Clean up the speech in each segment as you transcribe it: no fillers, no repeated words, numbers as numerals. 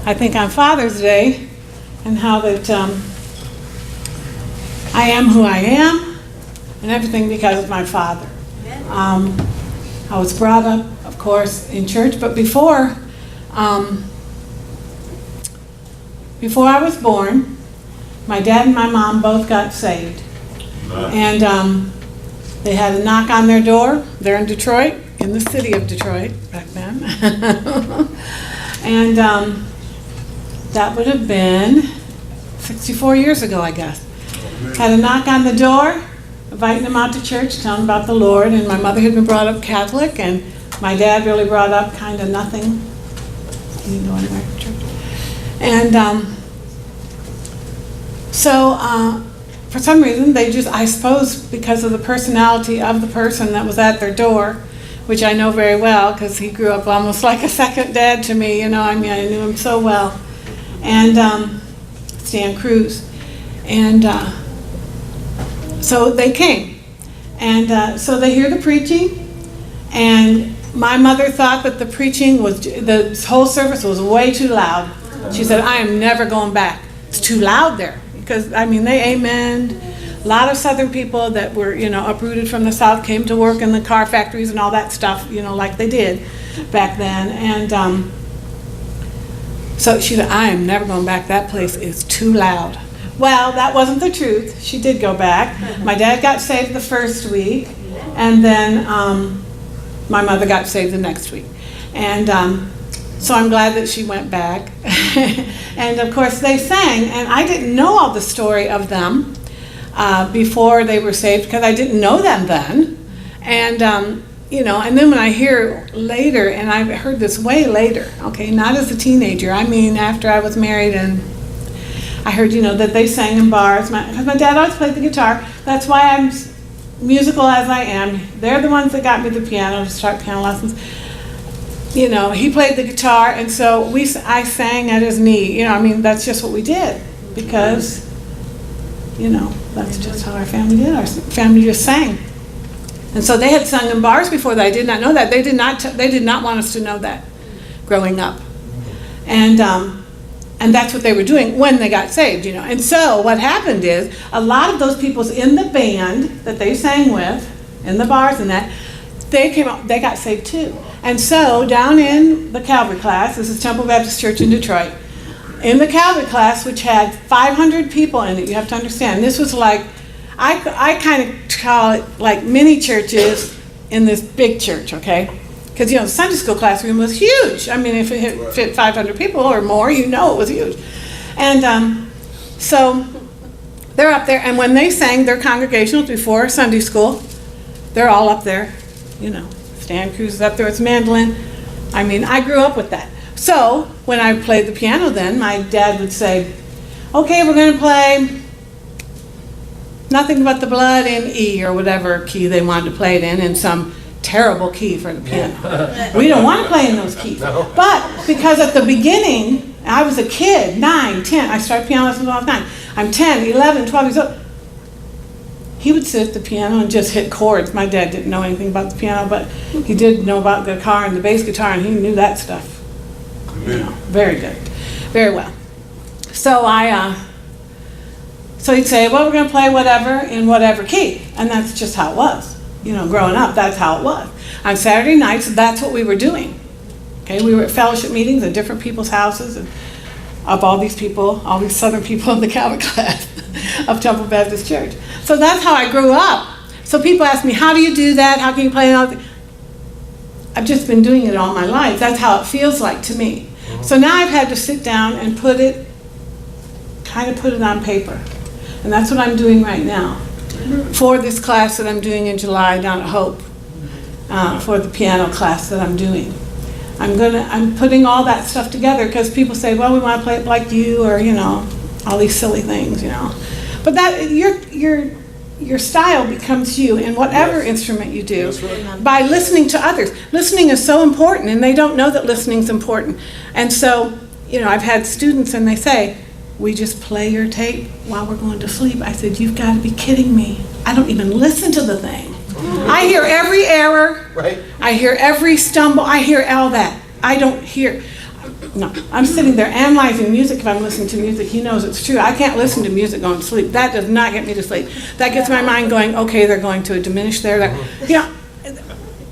I think on Father's Day, and how that I am who I am, and everything because of my father. I was brought up, of course, in church, but before I was born, my dad and my mom both got saved. And they had a knock on their door. They're in Detroit, in the city of Detroit back then. And that would have been 64 years ago, I guess. Had a knock on the door, inviting them out to church, telling them about the Lord. And my mother had been brought up Catholic, and my dad really brought up kind of nothing. He didn't go anywhere to church. And so for some reason, they just, I suppose because of the personality of the person that was at their door, which I know very well because he grew up almost like a second dad to me, you know, I mean, I knew him so well. And Stan Cruz. And so they came. And so they hear the preaching, and my mother thought that the preaching was, the whole service was way too loud. She said, I am never going back. It's too loud there. Because, I mean, they amened. A lot of Southern people that were, you know, uprooted from the South came to work in the car factories and all that stuff, you know, like they did back then. And so she said, I am never going back. That place is too loud. Well, that wasn't the truth. She did go back. My dad got saved the first week, and then my mother got saved the next week. And so I'm glad that she went back. And of course they sang, and I didn't know all the story of them before they were saved because I didn't know them then. And you know, and then when I hear later, and I heard this way later, okay, not as a teenager, I mean after I was married, and I heard, you know, that they sang in bars. Because my dad always played the guitar. That's why I'm musical as I am. They're the ones that got me the piano to start piano lessons. You know, he played the guitar, and so I sang at his knee. You know, I mean, that's just what we did because, you know, that's just how our family did. Our family just sang. And so they had sung in bars before that. I did not know that. They did not want us to know that growing up. And that's what they were doing when they got saved, you know. And so what happened is a lot of those people in the band that they sang with, in the bars and that, they came out, they got saved too. And so down in the Calvary class, this is Temple Baptist Church in Detroit, in the Calvary class, which had 500 people in it, you have to understand, this was like, I kind of call it like mini churches in this big church, okay? Because, you know, the Sunday school classroom was huge. I mean, if it fit 500 people or more, you know it was huge. And so they're up there, and when they sang their congregationals before Sunday school, they're all up there, you know. Stan Cruz is up there with his mandolin. I mean, I grew up with that. So when I played the piano then, my dad would say, okay, we're going to play Nothing But the Blood in E, or whatever key they wanted to play it in some terrible key for the piano. We don't want to play in those keys. No. But because at the beginning, I was a kid, 9, 10. I started piano lessons when I was 9. I'm 10, 11, 12 years old. He would sit at the piano and just hit chords. My dad didn't know anything about the piano, but he did know about the guitar and the bass guitar, and he knew that stuff. You know, very good, very well. So so he'd say, well, we're going to play whatever in whatever key, and that's just how it was. You know, growing up, that's how it was. On Saturday nights, that's what we were doing. Okay, we were at fellowship meetings at different people's houses, and of all these people, all these Southern people in the Calvary class of Temple Baptist Church. So that's how I grew up. So people ask me, how do you do that? How can you play all? I've just been doing it all my life. That's how it feels like to me. So now I've had to sit down and kind of put it on paper. And that's what I'm doing right now for this class that I'm doing in July down at Hope, for the piano class that I'm doing. I'm putting all that stuff together because people say, well, we want to play it like you, or, you know, all these silly things, you know. But that your style becomes you in whatever instrument you do by listening to others. Listening is so important, and they don't know that listening is important. And so, you know, I've had students and they say, we just play your tape while we're going to sleep. I said, you've got to be kidding me. I don't even listen to the thing. I hear every error. Right. I hear every stumble. I hear all that. I don't hear. No, I'm sitting there analyzing music. If I'm listening to music, he knows it's true. I can't listen to music going to sleep. That does not get me to sleep. That gets my mind going, okay, they're going to diminish there.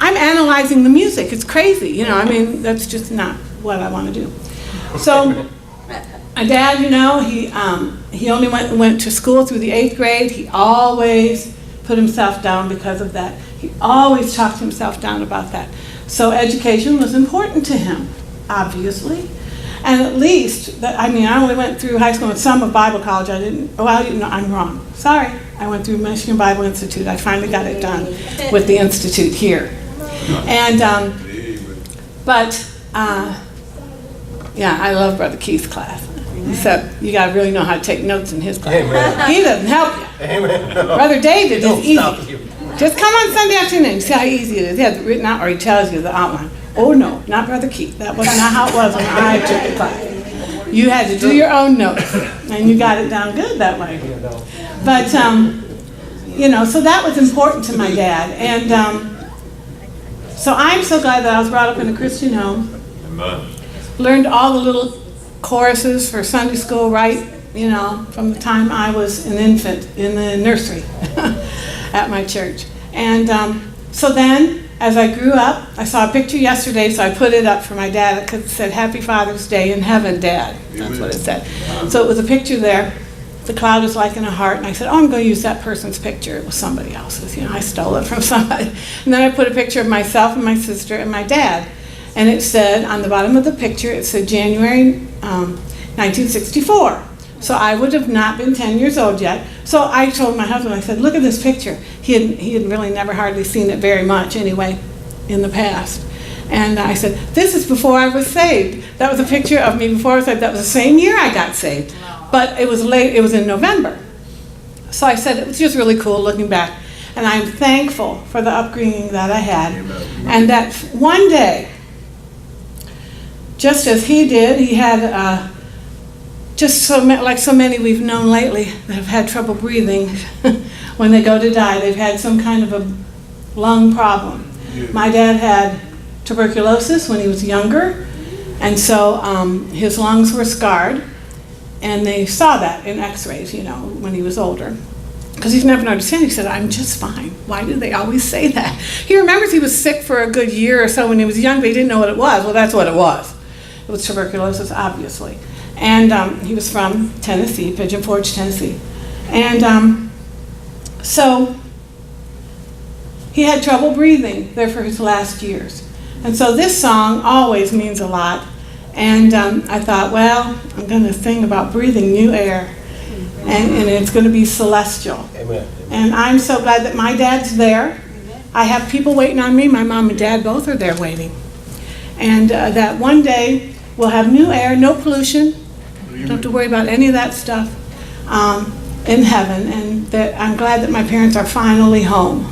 I'm analyzing the music. It's crazy, I mean, that's just not what I want to do. So my dad, he only went to school through the 8th grade. He always put himself down because of that. He always talked himself down about that. So education was important to him, obviously. And at least, I only went through high school and some of Bible college. I'm wrong. Sorry. I went through Michigan Bible Institute. I finally got it done with the Institute here. And, I love Brother Keith's class. Except you got to really know how to take notes in his class. Amen. He doesn't help you. Amen. No. Brother David is easy. Just come on Sunday afternoon. See how easy it is. He has it written out, or he tells you the outline. Oh no, not Brother Keith. That was not how it was when I took the class. You had to do your own notes, and you got it down good that way. But so that was important to my dad, and so I'm so glad that I was brought up in a Christian home. Amen. Learned all the little choruses for Sunday school, right? From the time I was an infant in the nursery at my church. And so then, as I grew up, I saw a picture yesterday, so I put it up for my dad because it said, "Happy Father's Day in Heaven, Dad." That's what it said. So it was a picture there. The cloud was like in a heart, and I said, I'm going to use that person's picture. It was somebody else's. I stole it from somebody. And then I put a picture of myself and my sister and my dad. And it said, on the bottom of the picture, it said January 1964. So I would have not been 10 years old yet. So I told my husband, I said, look at this picture. He had really never hardly seen it very much anyway in the past. And I said, this is before I was saved. That was a picture of me before I was saved. That was the same year I got saved. But it was late, it was in November. So I said, it was just really cool looking back. And I'm thankful for the upbringing that I had. Amen. And that one day, just as he did, he had like so many we've known lately that have had trouble breathing when they go to die. They've had some kind of a lung problem. Yeah. My dad had tuberculosis when he was younger, and so his lungs were scarred, and they saw that in x-rays, when he was older. Because he's never understood. He said, I'm just fine. Why do they always say that? He remembers he was sick for a good year or so when he was young, but he didn't know what it was. Well, that's what it was. It was tuberculosis, obviously. And he was from Tennessee, Pigeon Forge, Tennessee. And so he had trouble breathing there for his last years. And so this song always means a lot. And I thought, well, I'm going to sing about breathing new air. And it's going to be celestial. Amen. And I'm so glad that my dad's there. I have people waiting on me. My mom and dad both are there waiting. And that one day we'll have new air, no pollution. Don't have to worry about any of that stuff in heaven. And that I'm glad that my parents are finally home.